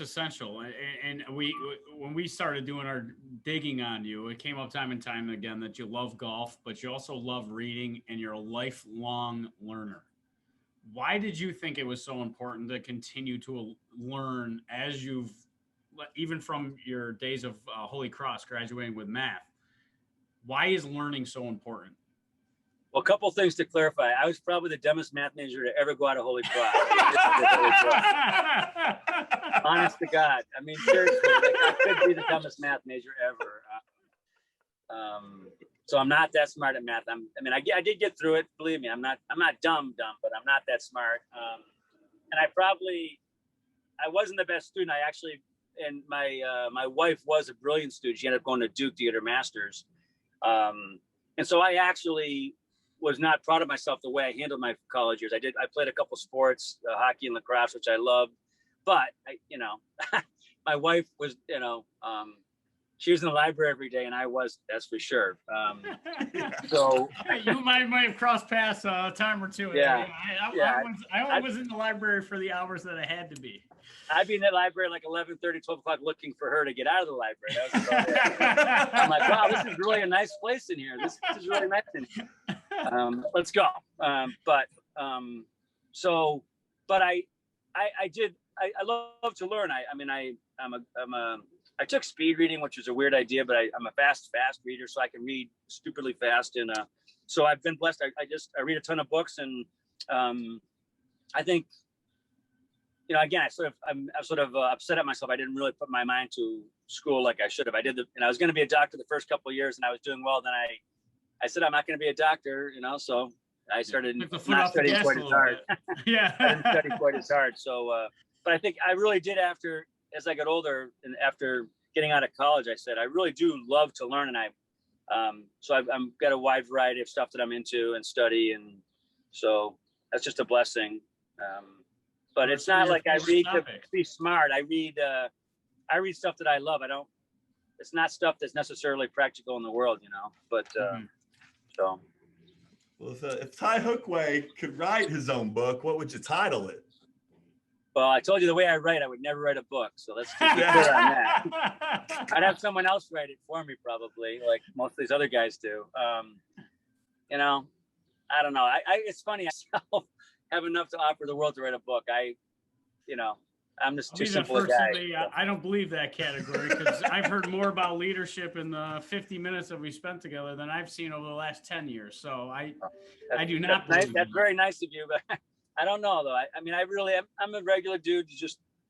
S1: essential. And when we started doing our digging on you, it came up time and time again that you love golf, but you also love reading, and you're a lifelong learner. Why did you think it was so important to continue to learn as you've, even from your days of Holy Cross, graduating with math? Why is learning so important?
S2: Well, a couple of things to clarify. I was probably the dumbest math major to ever go out of Holy Cross. Honest to God. I mean, seriously, like, I could be the dumbest math major ever. So I'm not that smart at math. I did get through it. Believe me, I'm not dumb, but I'm not that smart. And I wasn't the best student. And my wife was a brilliant student. She ended up going to Duke to get her master's. And so I actually was not proud of myself the way I handled my college years. I played a couple sports, hockey and lacrosse, which I loved. But my wife was, she was in the library every day, and I was. That's for sure. So
S1: you might have crossed paths a time or two.
S2: Yeah,
S1: I only was in the library for the hours that I had to be.
S2: I'd be in the library like 11:30, 12 o'clock looking for her to get out of the library. That was about it. I'm like, wow, this is really a nice place in here. This is really nice in here. Let's go. But I love to learn. I took speed reading, which is a weird idea, but I'm a fast reader, so I can read stupidly fast. And so I've been blessed. I read a ton of books, and I think, again, I'm sort of upset at myself. I didn't really put my mind to school like I should have. I was going to be a doctor the first couple of years, and I was doing well. Then I said I'm not going to be a doctor, so I started not studying quite as hard.
S1: Yeah,
S2: I didn't study quite as hard. So, but I think I really did as I got older and after getting out of college, I said I really do love to learn, and so I've got a wide variety of stuff that I'm into and study, and so that's just a blessing. But it's not like I read to be smart. I read stuff that I love. It's not stuff that's necessarily practical in the world, but so.
S3: Well, if Ty Hookway could write his own book, what would you title it?
S2: Well, I told you the way I write, I would never write a book. So let's just be clear on that. I'd have someone else write it for me, probably, like most of these other guys do. I don't know. It's funny. I have enough to offer the world to write a book. I'm just too simple a guy.
S1: I don't believe that category, because I've heard more about leadership in the 50 minutes that we spent together than I've seen over the last 10 years. So I do not believe
S2: that's very nice of you, but I don't know though. I'm a regular dude.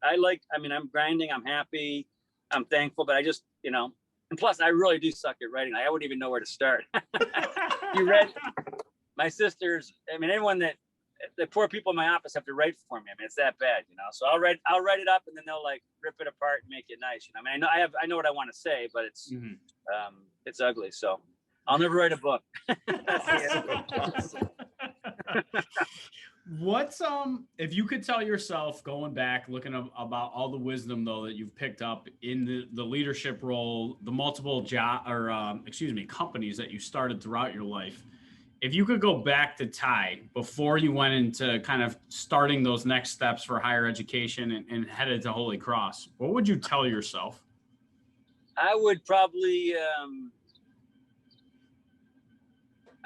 S2: I'm grinding. I'm happy. I'm thankful, but I just, and plus I really do suck at writing. I wouldn't even know where to start. You read my sisters. Anyone the poor people in my office have to write for me. It's that bad, so I'll write it up, and then they'll like rip it apart and make it nice. I know what I want to say, but it's ugly. So I'll never write a book.
S1: What's if you could tell yourself going back, looking about all the wisdom though that you've picked up in the leadership role, the multiple job or companies that you started throughout your life, if you could go back to Ty before you went into kind of starting those next steps for higher education and headed to Holy Cross, what would you tell yourself?
S2: I would probably,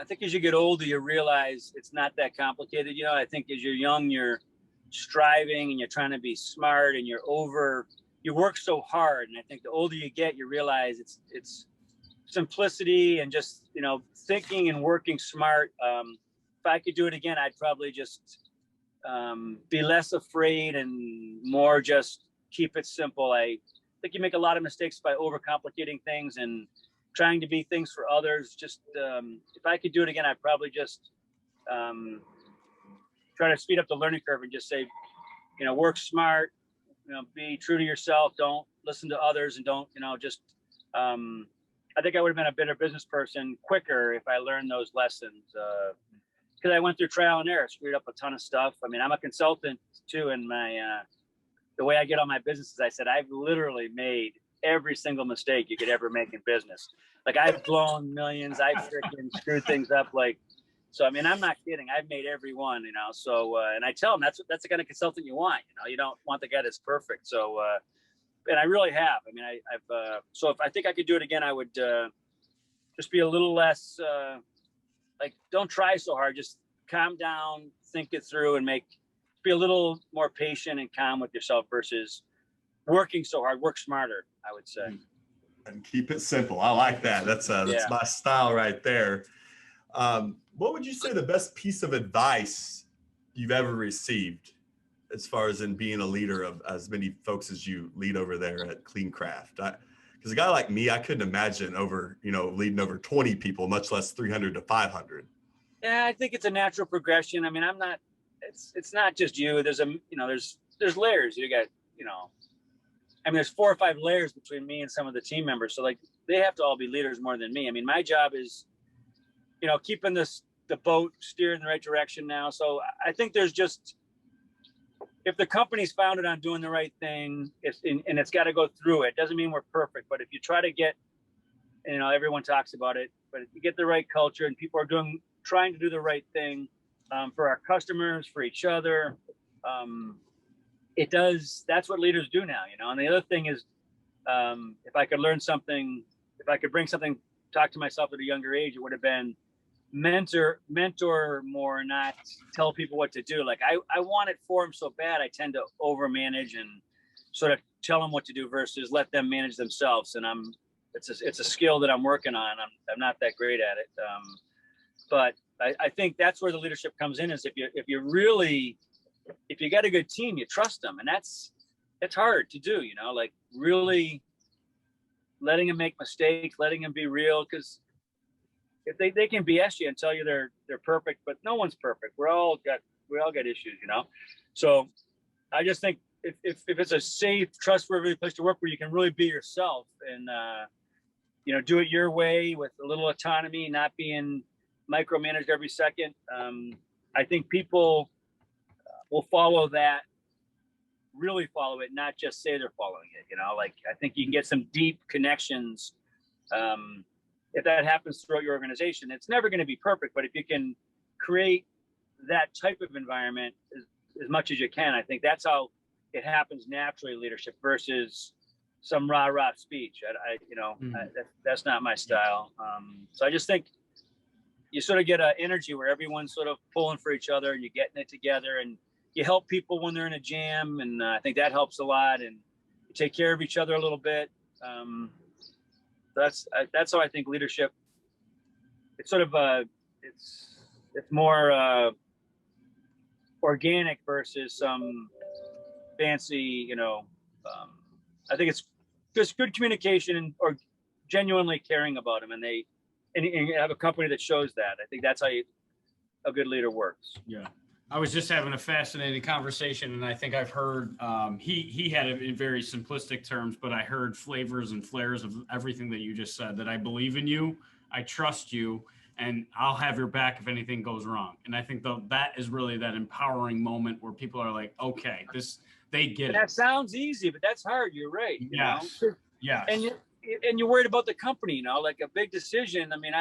S2: I think as you get older, you realize it's not that complicated. You know, I think as you're young, you're striving and you're trying to be smart and you work so hard. And I think the older you get, you realize it's simplicity and just, you know, thinking and working smart. If I could do it again, I'd probably just be less afraid and more just keep it simple. I think you make a lot of mistakes by overcomplicating things and trying to be things for others. Just if I could do it again, I'd probably just try to speed up the learning curve and just say, you know, work smart, you know, be true to yourself. Don't listen to others and don't, you know, just, I think I would have been a better business person quicker if I learned those lessons. Because I went through trial and error, screwed up a ton of stuff. I mean, I'm a consultant too, and the way I get on my business is I said, I've literally made every single mistake you could ever make in business. Like I've blown millions, I've freaking screwed things up. Like, so, I mean, I'm not kidding. I've made every one, you know? So, and I tell them that's the kind of consultant you want, you know, you don't want the guy that's perfect. So, and I really have, I mean, I've so if I think I could do it again, I would just be a little less, like, don't try so hard, just calm down, think it through and be a little more patient and calm with yourself versus working so hard. Work smarter, I would say.
S3: And keep it simple. I like that. That's my style right there. What would you say the best piece of advice you've ever received as far as in being a leader of as many folks as you lead over there at CleanCraft? Because a guy like me, I couldn't imagine leading over 20 people, much less 300 to 500.
S2: Yeah, I think it's a natural progression. I mean, it's not just you. There's there's layers. You got, you know, I mean, there's 4 or 5 layers between me and some of the team members. So like they have to all be leaders more than me. I mean, my job is, you know, keeping the boat steered in the right direction now. So I think there's just, if the company's founded on doing the right thing, and it's got to go through it, doesn't mean we're perfect. But if you try to get, you know, everyone talks about it, but if you get the right culture and people are trying to do the right thing for our customers, for each other, that's what leaders do now, you know. And the other thing is, if I could learn something, if I could bring something, talk to myself at a younger age, it would have been mentor more, not tell people what to do. Like I want it for them so bad, I tend to over manage and sort of tell them what to do versus let them manage themselves. And it's a skill that I'm working on. I'm not that great at it. But I think that's where the leadership comes in, is if you got a good team, you trust them. And it's hard to do, you know, like really letting them make mistakes, letting them be real. Because if they can BS you and tell you they're perfect, but no one's perfect. We all got issues, you know? So I just think if it's a safe, trustworthy place to work where you can really be yourself and, you know, do it your way with a little autonomy, not being micromanaged every second. I think people will follow that, really follow it, not just say they're following it, you know? Like, I think you can get some deep connections. If that happens throughout your organization, it's never going to be perfect, but if you can create that type of environment as much as you can, I think that's how it happens naturally, leadership versus some rah-rah speech. That's not my style. So I just think you sort of get an energy where everyone's sort of pulling for each other and you're getting it together and you help people when they're in a jam. And I think that helps a lot, and you take care of each other a little bit. That's how I think leadership, it's sort of it's more organic versus some fancy, you know. I think it's just good communication or genuinely caring about them, and you have a company that shows that. I think that's how a good leader works.
S1: Yeah. I was just having a fascinating conversation, and I think I've heard he had it in very simplistic terms, but I heard flavors and flares of everything that you just said. That I believe in you, I trust you, and I'll have your back if anything goes wrong. And I think that is really that empowering moment where people are like, okay, they get it.
S2: That sounds easy, but that's hard. You're right. You know?
S1: Yes.
S2: And you're worried about the company, you know, like a big decision. I mean,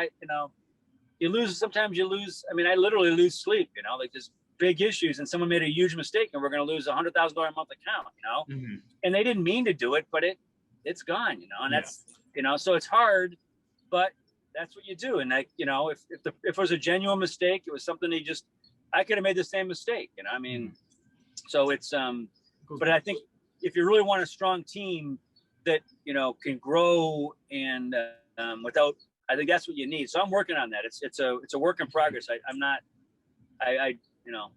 S2: sometimes you lose. I mean, I literally lose sleep, you know, like there's big issues and someone made a huge mistake and we're going to lose $100,000 a month account, you know, and they didn't mean to do it, but it's gone, you know, and that's, you know, so it's hard, but that's what you do. And like, you know, if it was a genuine mistake, it was something I could have made the same mistake, you know, I mean, so it's, but I think if you really want a strong team that, you know, can grow and I think that's what you need. So I'm working on that. It's a work in progress. I'm not, you know,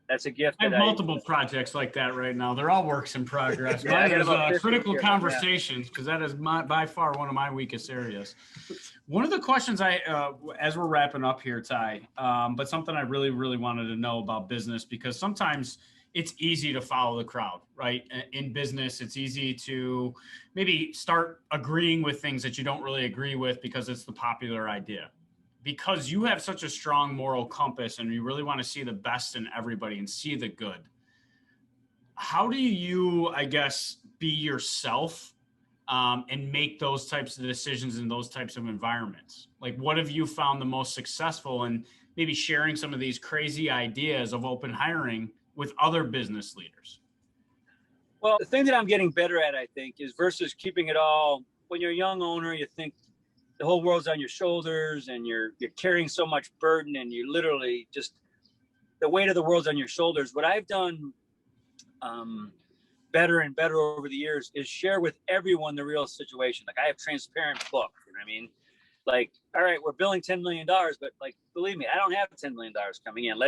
S2: that's a gift.
S1: I have multiple projects like that right now. They're all works in progress. Mine is critical conversations, because that is by far one of my weakest areas. One of the questions as we're wrapping up here, Ty, but something I really, really wanted to know about business, because sometimes it's easy to follow the crowd, right? In business, it's easy to maybe start agreeing with things that you don't really agree with because it's the popular idea. Because you have such a strong moral compass and you really want to see the best in everybody and see the good. How do you, I guess, be yourself and make those types of decisions in those types of environments? Like, what have you found the most successful in maybe sharing some of these crazy ideas of open hiring with other business leaders?
S2: Well, the thing that I'm getting better at, I think, is versus keeping it all. When you're a young owner, you think the whole world's on your shoulders and you're carrying so much burden and you literally just, the weight of the world's on your shoulders. What I've done better and better over the years is share with everyone the real situation. Like I have transparent book, you know what I mean? Like, all right, we're billing $10 million, but like, believe me, I don't have $10 million coming in.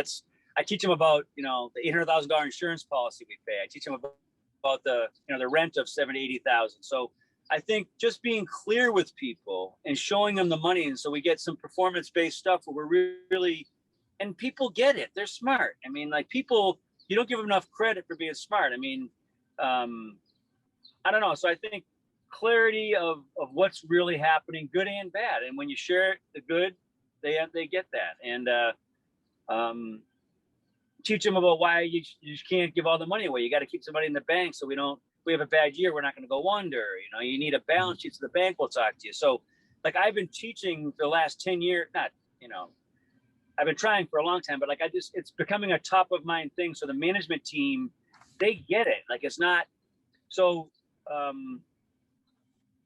S2: I teach them about, you know, the $800,000 insurance policy we pay. I teach them about the, you know, the rent of $70,000, $80,000. So I think just being clear with people and showing them the money. And so we get some performance-based stuff where we're really, and people get it. They're smart. I mean, like people, you don't give them enough credit for being smart. I mean, I don't know. So I think clarity of what's really happening, good and bad. And when you share the good, they get that. And teach them about why you can't give all the money away. You got to keep somebody in the bank so we have a bad year, we're not going to go under. You know, you need a balance sheet so the bank will talk to you. So like I've been teaching for the last 10 years, not, you know, I've been trying for a long time, but like it's becoming a top of mind thing. So the management team, they get it. Like it's not, so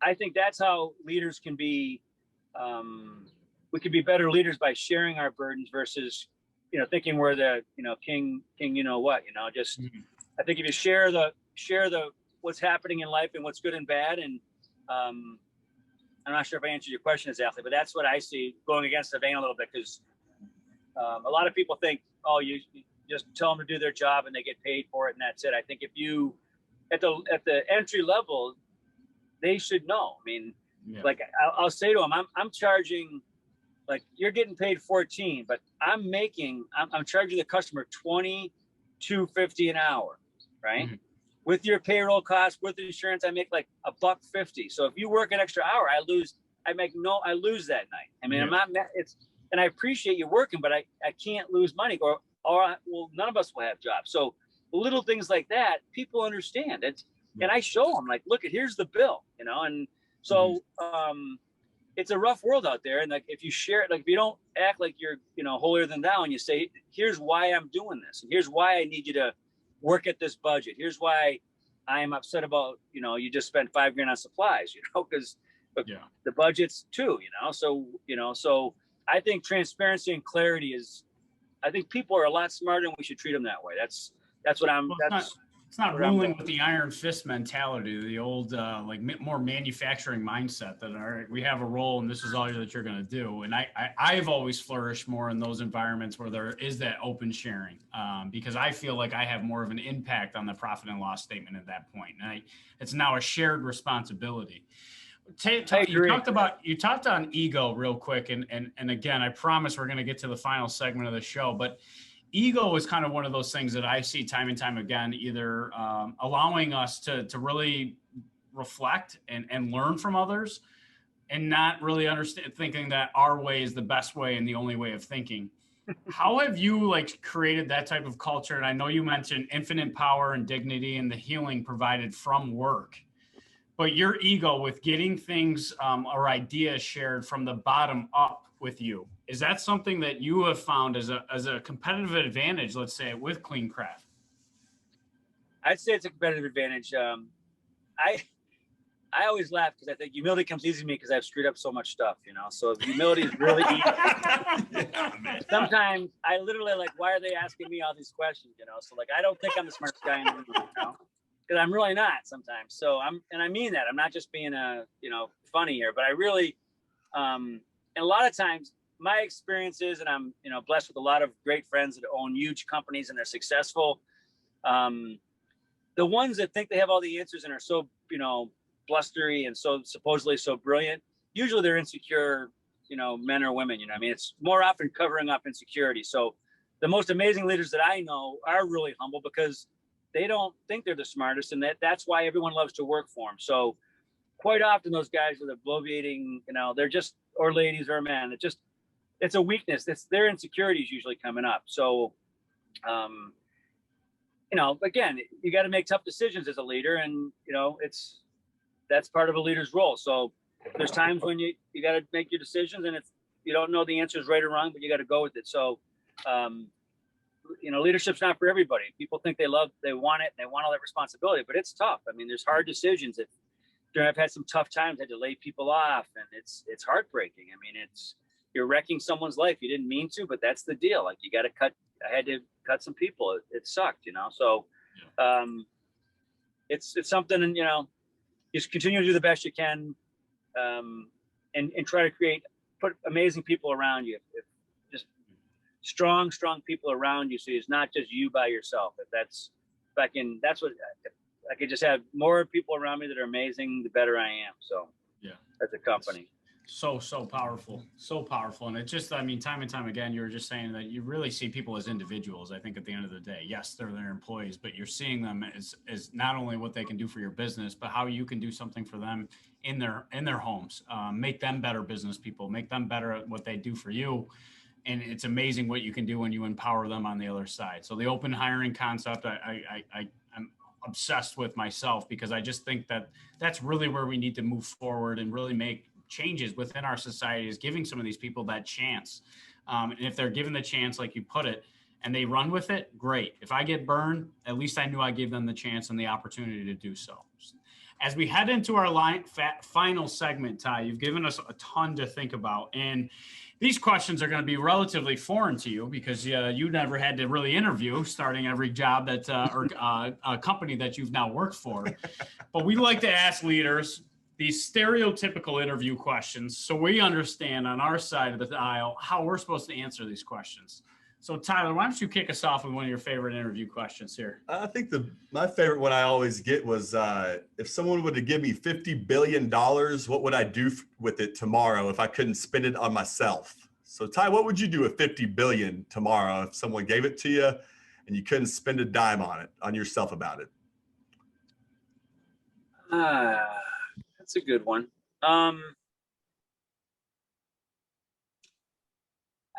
S2: I think that's how leaders can be, we could be better leaders by sharing our burdens versus, you know, thinking we're the, you know, king, you know what, you know, just, I think if you share the what's happening in life and what's good and bad. And I'm not sure if I answered your question exactly, but that's what I see going against the vein a little bit. Cause a lot of people think, oh, you just tell them to do their job and they get paid for it. And that's it. I think if you, at the entry level, they should know. I mean, like I'll say to them, I'm charging, like you're getting paid 14, but I'm charging the customer $22.50 an hour, right? Mm-hmm. With your payroll costs, with insurance, I make like $1.50. So if you work an extra hour, I lose that night. I mean, and I appreciate you working, but I can't lose money or well, none of us will have jobs. So little things like that, people understand it. And I show them like, look, here's the bill, you know? And so, it's a rough world out there. And like, if you share it, like if you don't act like you're, you know, holier than thou, and you say, here's why I'm doing this. And here's why I need you to work at this budget. Here's why I am upset about, you know, you just spent $5,000 on supplies, you know, because the budget's too, you know? So, you know, so I think transparency and clarity I think people are a lot smarter and we should treat them that way. That's what I'm,
S1: it's not ruling with the iron fist mentality, the old like more manufacturing mindset that, all right, we have a role and this is all that you're going to do. And I've always flourished more in those environments where there is that open sharing because I feel like I have more of an impact on the profit and loss statement at that point. And it's now a shared responsibility. You talked on ego real quick. And again, I promise we're going to get to the final segment of the show, but ego is kind of one of those things that I see time and time again, either allowing us to really reflect and learn from others and not really thinking that our way is the best way and the only way of thinking. How have you like created that type of culture? And I know you mentioned infinite power and dignity and the healing provided from work, but your ego with getting things or ideas shared from the bottom up with you, is that something that you have found as a competitive advantage, let's say, with CleanCraft?
S2: I'd say it's a competitive advantage. I always laugh because I think humility comes easy to me because I've screwed up so much stuff, So humility is really easy.
S3: Yeah,
S2: Sometimes I literally like, why are they asking me all these questions, So like, I don't think I'm the smartest guy in the room, because I'm really not sometimes. So and I mean that. I'm not just being funny here, but I really, and a lot of times my experiences, and I'm, blessed with a lot of great friends that own huge companies and they're successful. The ones that think they have all the answers and are so, blustery and so supposedly so brilliant, usually they're insecure, men or women, I mean, it's more often covering up insecurity. So the most amazing leaders that I know are really humble because they don't think they're the smartest, and that's why everyone loves to work for them. So quite often those guys with bloviating, they're just, or ladies or men, it's a weakness. It's their insecurities usually coming up. So, again, you got to make tough decisions as a leader, and that's part of a leader's role. So there's times when you got to make your decisions, and you don't know the answer is right or wrong, but you got to go with it. So, leadership's not for everybody. People think they want it, and they want all that responsibility, but it's tough. I mean, there's hard decisions that I've had some tough times, had to lay people off, and it's heartbreaking. I mean, you're wrecking someone's life. You didn't mean to, but that's the deal. Like, I had to cut some people. It sucked, So, it's something, and, just continue to do the best you can, and try to put amazing people around you. Just strong people around you. So it's not just you by yourself. If I could just have more people around me that are amazing, the better I am. So
S1: yeah,
S2: as a company.
S1: So powerful, and it's just, I mean, time and time again, you were just saying that you really see people as individuals. I think at the end of the day, yes, they're their employees, but you're seeing them as not only what they can do for your business, but how you can do something for them in their homes, make them better business people, make them better at what they do for you. And it's amazing what you can do when you empower them on the other side. So the open hiring concept, I'm obsessed with myself, because I just think that that's really where we need to move forward and really make changes within our society, is giving some of these people that chance. And if they're given the chance, like you put it, and they run with it, great. If I get burned, at least I knew I gave them the chance and the opportunity to do so. As we head into our final segment, Ty, you've given us a ton to think about. And these questions are going to be relatively foreign to you, because you never had to really interview starting every job or a company that you've now worked for. But we like to ask leaders these stereotypical interview questions, so we understand on our side of the aisle how we're supposed to answer these questions. So Tyler, why don't you kick us off with one of your favorite interview questions here?
S3: I think my favorite one I always get was, if someone were to give me $50 billion, what would I do with it tomorrow if I couldn't spend it on myself? So Ty, what would you do with $50 billion tomorrow if someone gave it to you and you couldn't spend a dime on yourself about it?
S2: That's a good one.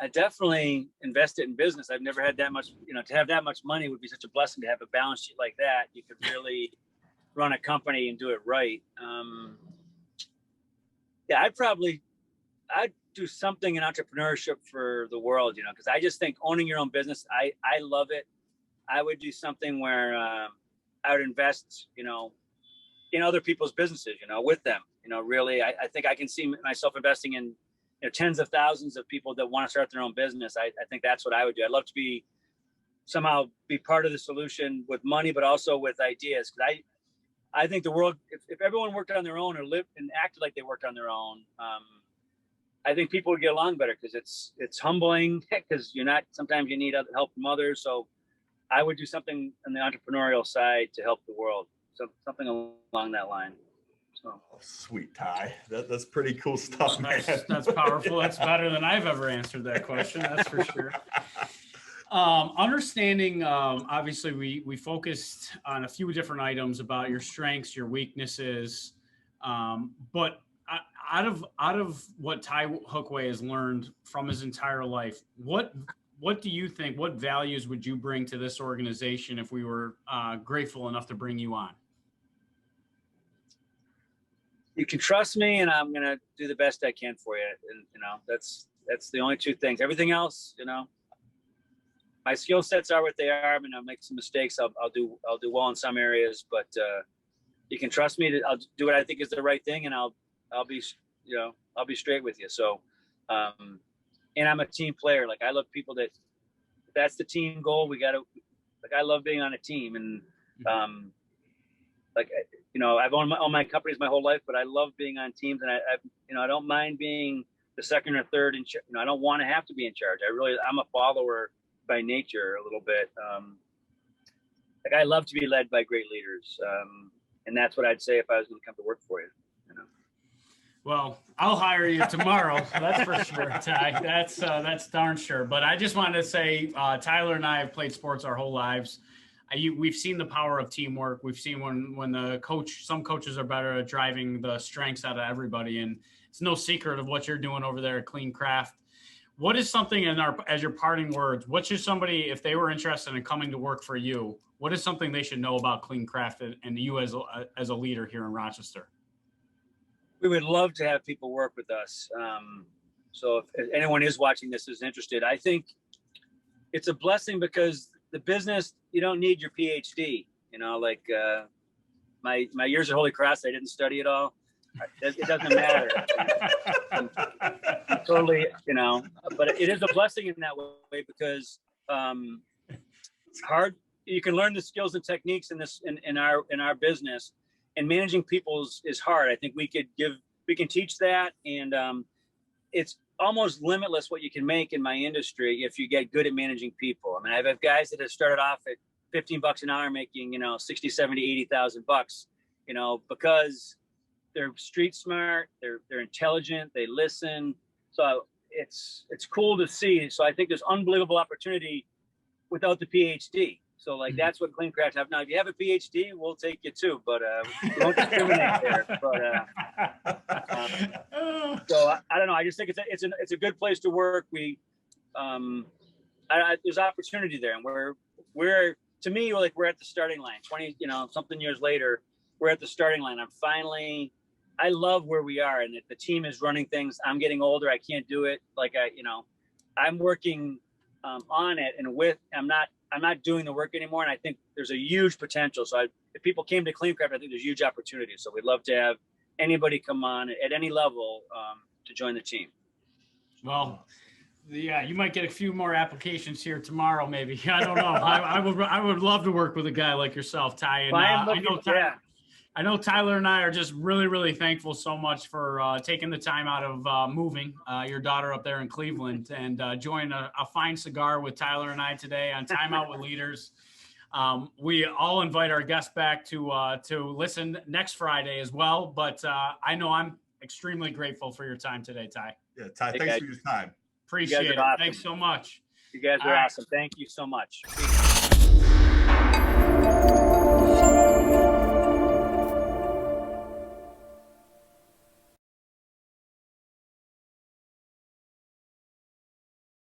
S2: I definitely invest it in business. I've never had that much, to have that much money would be such a blessing, to have a balance sheet like that. You could really run a company and do it right. Yeah, I'd do something in entrepreneurship for the world, because I just think owning your own business, I love it. I would do something where I would invest, in other people's businesses, with them. Really, I think I can see myself investing in tens of thousands of people that want to start their own business. I think that's what I would do. I'd love to somehow be part of the solution with money, but also with ideas. Because I think the world, if everyone worked on their own or lived and acted like they worked on their own, I think people would get along better, because it's humbling, because sometimes you need help from others. So I would do something on the entrepreneurial side to help the world. So something along that line. So.
S3: Oh, sweet, Ty. That's pretty cool stuff, man.
S1: That's powerful. That's better than I've ever answered that question. That's for sure. Understanding, obviously, we focused on a few different items about your strengths, your weaknesses, but out of what Ty Hookway has learned from his entire life, what do you think? What values would you bring to this organization if we were grateful enough to bring you on?
S2: You can trust me, and I'm gonna do the best I can for you. And that's the only two things. Everything else, my skill sets are what they are. I mean, I'll make some mistakes. I'll do well in some areas, but you can trust me. I'll do what I think is the right thing, and I'll be straight with you. So, and I'm a team player. Like, I love people that's the team goal. I love being on a team, and I've owned my companies my whole life, but I love being on teams, and I don't mind being the second or third in charge. I don't want to have to be in charge. I'm a follower by nature a little bit. I love to be led by great leaders. And that's what I'd say if I was going to come to work for you.
S1: Well, I'll hire you tomorrow. That's for sure, Ty. That's darn sure. But I just wanted to say, Tyler and I have played sports our whole lives. We've seen the power of teamwork. We've seen when some coaches are better at driving the strengths out of everybody. And it's no secret of what you're doing over there at CleanCraft. What is something as your parting words, what should somebody, if they were interested in coming to work for you, what is something they should know about CleanCraft and you as a leader here in Rochester?
S2: We would love to have people work with us. So if anyone is watching this is interested, I think it's a blessing because the business, you don't need your PhD. My years at Holy Cross, I didn't study it all. It doesn't matter. Totally, but it is a blessing in that way because it's hard. You can learn the skills and techniques in our business, and managing people is hard. I think we can teach that, and it's almost limitless what you can make in my industry if you get good at managing people. I mean, I have guys that have started off at $15 an hour making 60, 70, 80,000 bucks, because they're street smart, they're intelligent, they listen. So it's cool to see. So I think there's unbelievable opportunity without the PhD. So that's what CleanCraft have now. If you have a PhD, we'll take you too, but we won't discriminate there. But so I don't know. I just think it's a good place to work. There's opportunity there, and we're to me, we're at the starting line. 20 something years later, we're at the starting line. I love where we are, and the team is running things. I'm getting older. I can't do it. I'm working on it, and I'm not doing the work anymore. And I think there's a huge potential. So if people came to CleanCraft, I think there's huge opportunity. So we'd love to have anybody come on at any level to join the team.
S1: Well, yeah, you might get a few more applications here tomorrow, maybe. I don't know. I would love to work with a guy like yourself, Ty. And I know Tyler and I are just really, really thankful so much for taking the time out of moving your daughter up there in Cleveland and joining a fine cigar with Tyler and I today on Timeout with Leaders. We all invite our guests back to listen next Friday as well. But I know I'm extremely grateful for your time today, Ty.
S3: Yeah, Ty, thanks for your time.
S1: Appreciate it.
S2: Awesome.
S1: Thanks so much.
S2: You guys are awesome. Thank you so much.